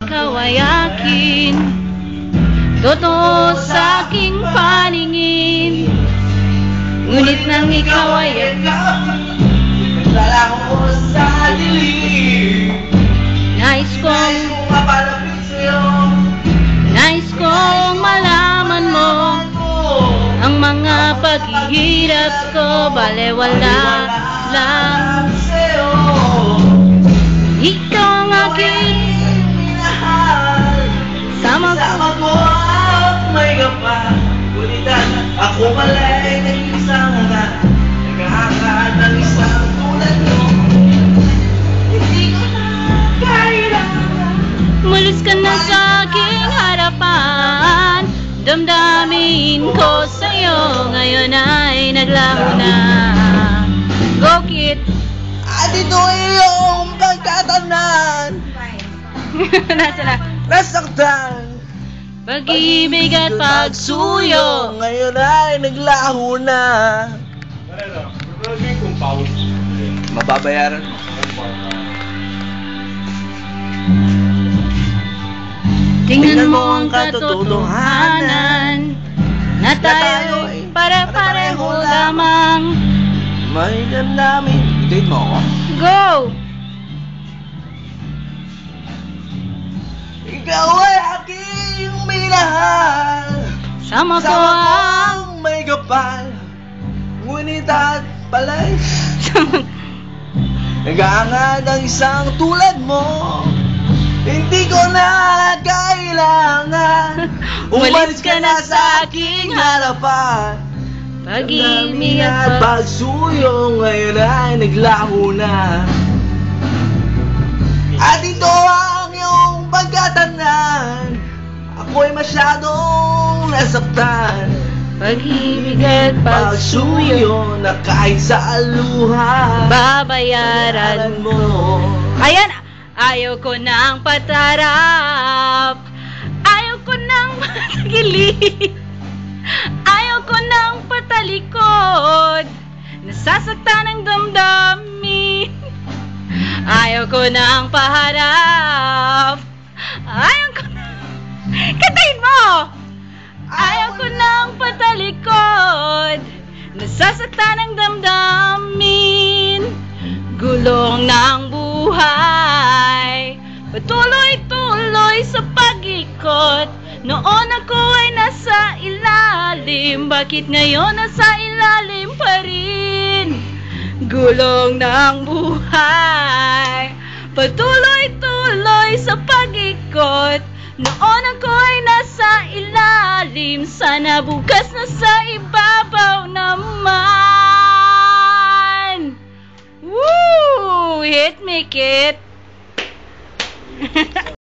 ikaw ay akin. Totoo sa aking paningin, ngunit nang ikaw ay nagdala ko sa dilim. Nais kong mapalapit sa'yo. Nais kong malaman mo ang mga paghihirap ko, balewala lang sa'yo. Ikaw ang aking minahal. sama ko ang may kapal. Kulitan, ako pala'y nag-isang nga. Naghahangaan ng isang tulad mo. Hindi ko na kailangan. Mulis ka na sa aking harapan. Damdamin ko sa'yo, ngayon ay naglaho na. Go, kid! At ito ay iyong pagkatanan. Nasa na? Nasaktan. Pag-ibig at pagsuyo. Ngayon ay naglaho na. Mababayaran mo. Tingnan mo ang katotohanan na tayo'y pare-pareho lamang. May damdamin. Date mo ako? Go! Ikaw ay aking minahal. Sama ko Sama ko ang ang may kapal. Ngunit at pala'y nag-aangad ang isang tulad mo. Hindi ko na kailangan. Umalis ka na sa aking harapan. pag-ibig at at pagsuyo. Ngayon ay naglaho na. At ito ang iyong pagkatanan. Ako'y masyadong nasaktan. pag-ibig at pagsuyo, Pagsuyo na kahit sa luha babayaran mo. Ayan! Ayaw ko nang patarap, ayaw ko nang matagilid, ayaw ko nang patalikod, nasasaktan ang damdamin. Ayaw ko nang paharap, ayaw ko nang kantahin mo. Ayaw ko nang patalikod, nasasaktan ang damdamin. Gulong ng buhay, patuloy-tuloy sa pag-ikot. Noon ako ay nasa ilalim, bakit ngayon nasa ilalim pa rin? Gulong ng buhay, patuloy-tuloy sa pag-ikot. Noon ako ay nasa ilalim, sana bukas na sa ibabaw naman. Woo! Hit me, kid!